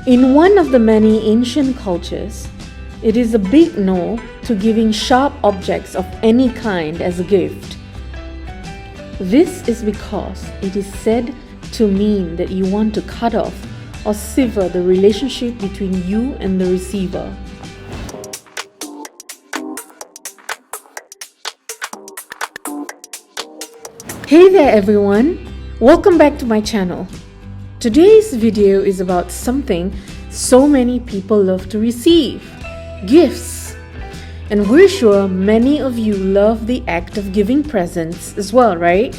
In one of the many ancient cultures, it is a big no to giving sharp objects of any kind as a gift. This is because it is said to mean that you want to cut off or sever the relationship between you and the receiver. Hey there everyone, welcome back to my channel. Today's video is about something so many people love to receive, gifts. And we're sure many of you love the act of giving presents as well, right?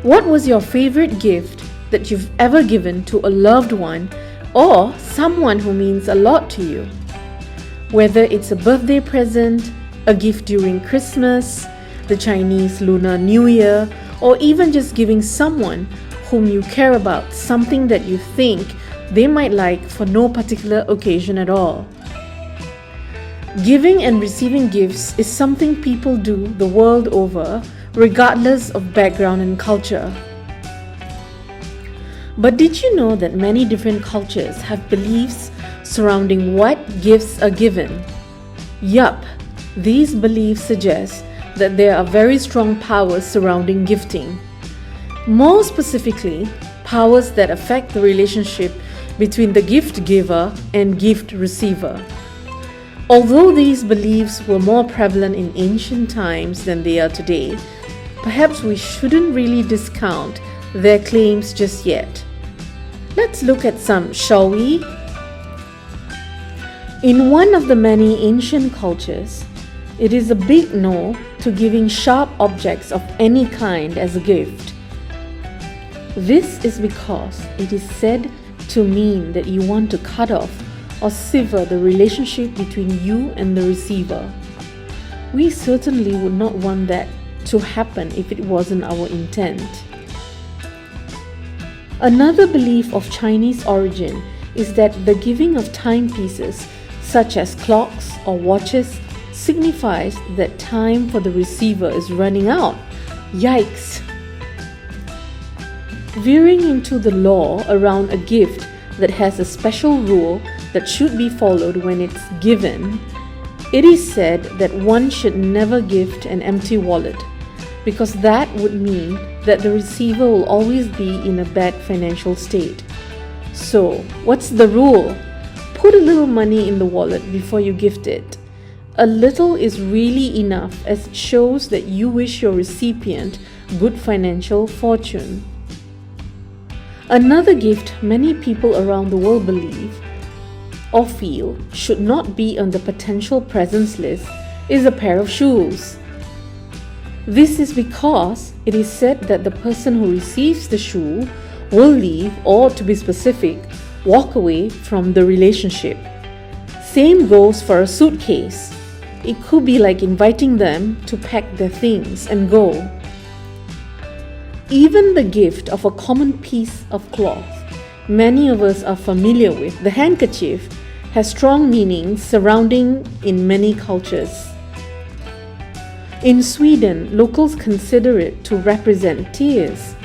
What was your favorite gift that you've ever given to a loved one or someone who means a lot to you? Whether it's a birthday present, a gift during Christmas, the Chinese Lunar New Year, or even just giving someone whom you care about something that you think they might like for no particular occasion at all. Giving and receiving gifts is something people do the world over, regardless of background and culture. But did you know that many different cultures have beliefs surrounding what gifts are given? Yup, these beliefs suggest that there are very strong powers surrounding gifting. More specifically, powers that affect the relationship between the gift giver and gift receiver. Although these beliefs were more prevalent in ancient times than they are today, perhaps we shouldn't really discount their claims just yet. Let's look at some, shall we? In one of the many ancient cultures, it is a big no to giving sharp objects of any kind as a gift. This is because it is said to mean that you want to cut off or sever the relationship between you and the receiver. We certainly would not want that to happen if it wasn't our intent. Another belief of Chinese origin is that the giving of timepieces, such as clocks or watches, signifies that time for the receiver is running out. Yikes! Veering into the law around a gift that has a special rule that should be followed when it's given, it is said that one should never gift an empty wallet, because that would mean that the receiver will always be in a bad financial state. So, what's the rule? Put a little money in the wallet before you gift it. A little is really enough, as it shows that you wish your recipient good financial fortune. Another gift many people around the world believe or feel should not be on the potential presents list is a pair of shoes. This is because it is said that the person who receives the shoe will leave, or to be specific, walk away from the relationship. Same goes for a suitcase. It could be like inviting them to pack their things and go. Even the gift of a common piece of cloth many of us are familiar with, the handkerchief, has strong meanings surrounding in many cultures. In Sweden, locals consider it to represent tears.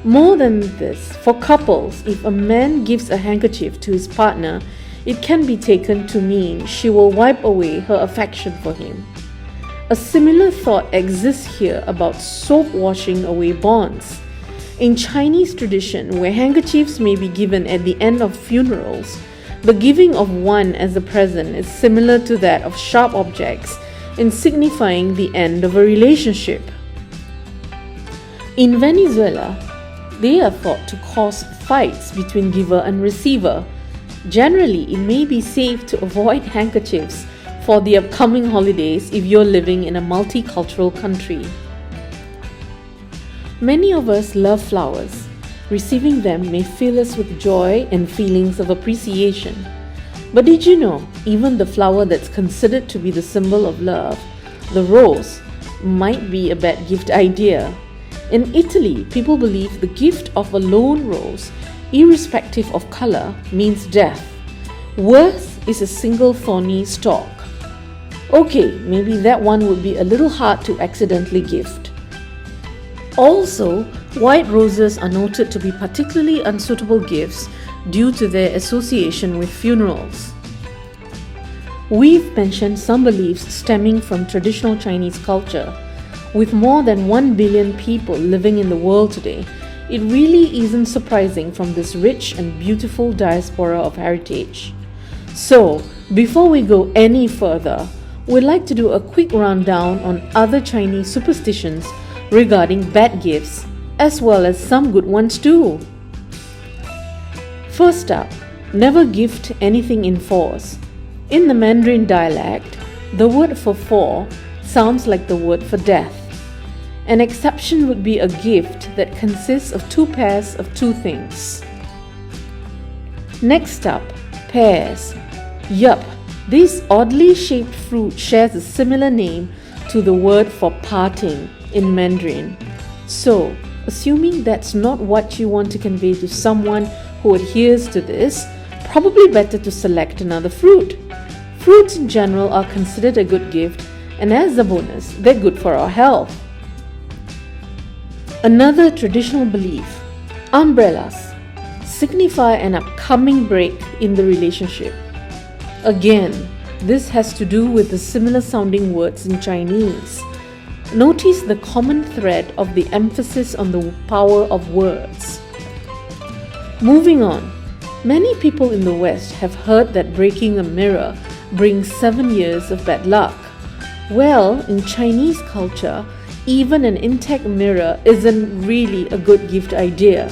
More than this, for couples, if a man gives a handkerchief to his partner, it can be taken to mean she will wipe away her affection for him. A similar thought exists here about soap washing away bonds. In Chinese tradition, where handkerchiefs may be given at the end of funerals, the giving of one as a present is similar to that of sharp objects in signifying the end of a relationship. In Venezuela, they are thought to cause fights between giver and receiver. Generally, it may be safe to avoid handkerchiefs for the upcoming holidays if you're living in a multicultural country. Many of us love flowers. Receiving them may fill us with joy and feelings of appreciation. But did you know, even the flower that's considered to be the symbol of love, the rose, might be a bad gift idea? In Italy, people believe the gift of a lone rose, irrespective of color, means death. Worse is a single thorny stalk. Okay, maybe that one would be a little hard to accidentally gift. Also, white roses are noted to be particularly unsuitable gifts due to their association with funerals. We've mentioned some beliefs stemming from traditional Chinese culture. With more than 1 billion people living in the world today, it really isn't surprising from this rich and beautiful diaspora of heritage. So, before we go any further, we'd like to do a quick rundown on other Chinese superstitions regarding bad gifts, as well as some good ones too. First up, never gift anything in fours. In the Mandarin dialect, the word for four sounds like the word for death. An exception would be a gift that consists of 2 pairs of 2 things. Next up, pears. Yup, this oddly shaped fruit shares a similar name to the word for parting in Mandarin. So, assuming that's not what you want to convey to someone who adheres to this, probably better to select another fruit. Fruits in general are considered a good gift, and as a bonus, they're good for our health. Another traditional belief, umbrellas, signify an upcoming break in the relationship. Again, this has to do with the similar sounding words in Chinese. Notice the common thread of the emphasis on the power of words. Moving on, many people in the West have heard that breaking a mirror brings 7 years of bad luck. Well, in Chinese culture, even an intact mirror isn't really a good gift idea.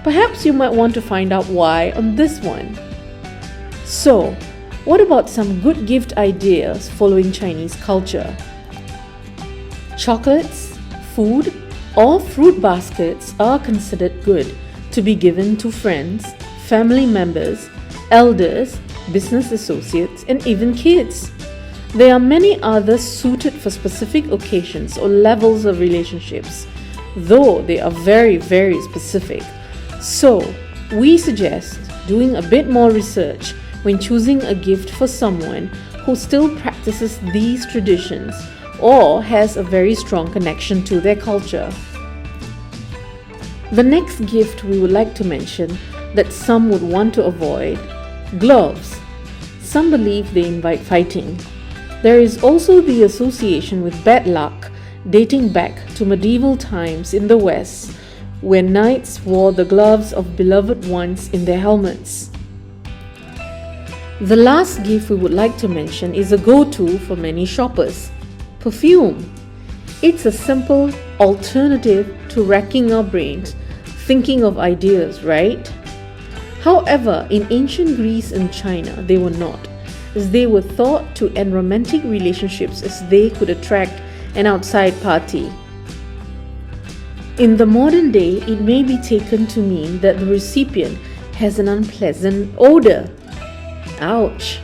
Perhaps you might want to find out why on this one. So, what about some good gift ideas following Chinese culture? Chocolates, food, or fruit baskets are considered good to be given to friends, family members, elders, business associates, and even kids. There are many others suited for specific occasions or levels of relationships, though they are very, very specific. So, we suggest doing a bit more research when choosing a gift for someone who still practices these traditions or has a very strong connection to their culture. The next gift we would like to mention that some would want to avoid, gloves. Some believe they invite fighting. There is also the association with bad luck dating back to medieval times in the West, where knights wore the gloves of beloved ones in their helmets. The last gift we would like to mention is a go-to for many shoppers, perfume. It's a simple alternative to racking our brains thinking of ideas, right? However, in ancient Greece and China, they were not, as they were thought to end romantic relationships as they could attract an outside party. In the modern day, it may be taken to mean that the recipient has an unpleasant odor. Ouch!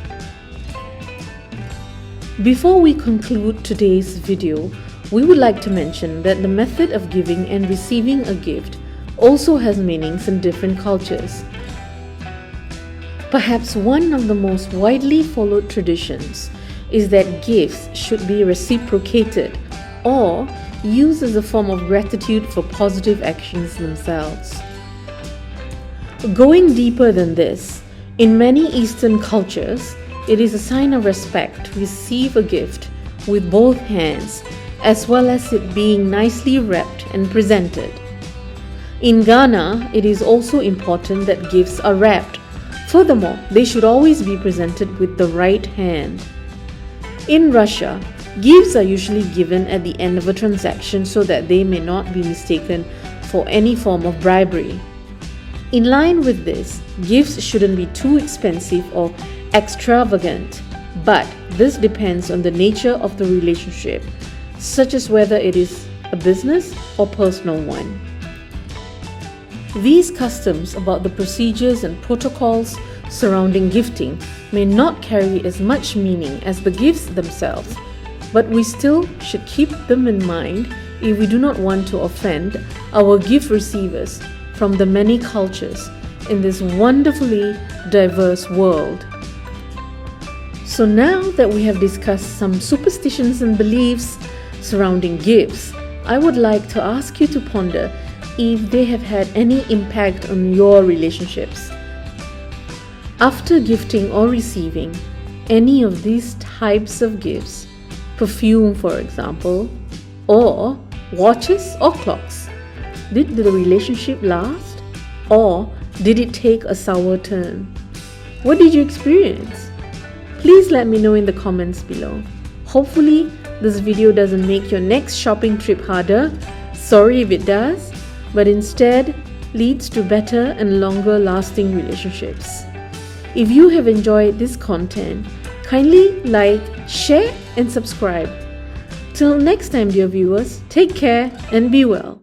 Before we conclude today's video, we would like to mention that the method of giving and receiving a gift also has meanings in different cultures. Perhaps one of the most widely followed traditions is that gifts should be reciprocated or used as a form of gratitude for positive actions themselves. Going deeper than this, in many Eastern cultures, it is a sign of respect to receive a gift with both hands, as well as it being nicely wrapped and presented. In Ghana, it is also important that gifts are wrapped. Furthermore, they should always be presented with the right hand. In Russia, gifts are usually given at the end of a transaction so that they may not be mistaken for any form of bribery. In line with this, gifts shouldn't be too expensive or extravagant, but this depends on the nature of the relationship, such as whether it is a business or personal one. These customs about the procedures and protocols surrounding gifting may not carry as much meaning as the gifts themselves, but we still should keep them in mind if we do not want to offend our gift receivers from the many cultures in this wonderfully diverse world. So now that we have discussed some superstitions and beliefs surrounding gifts, I would like to ask you to ponder if they have had any impact on your relationships. After gifting or receiving any of these types of gifts, perfume for example, or watches or clocks, did the relationship last, or did it take a sour turn? What did you experience? Please let me know in the comments below. Hopefully this video doesn't make your next shopping trip harder. Sorry if it does, but instead leads to better and longer lasting relationships. If you have enjoyed this content, kindly like, share and subscribe. Till next time, dear viewers, take care and be well.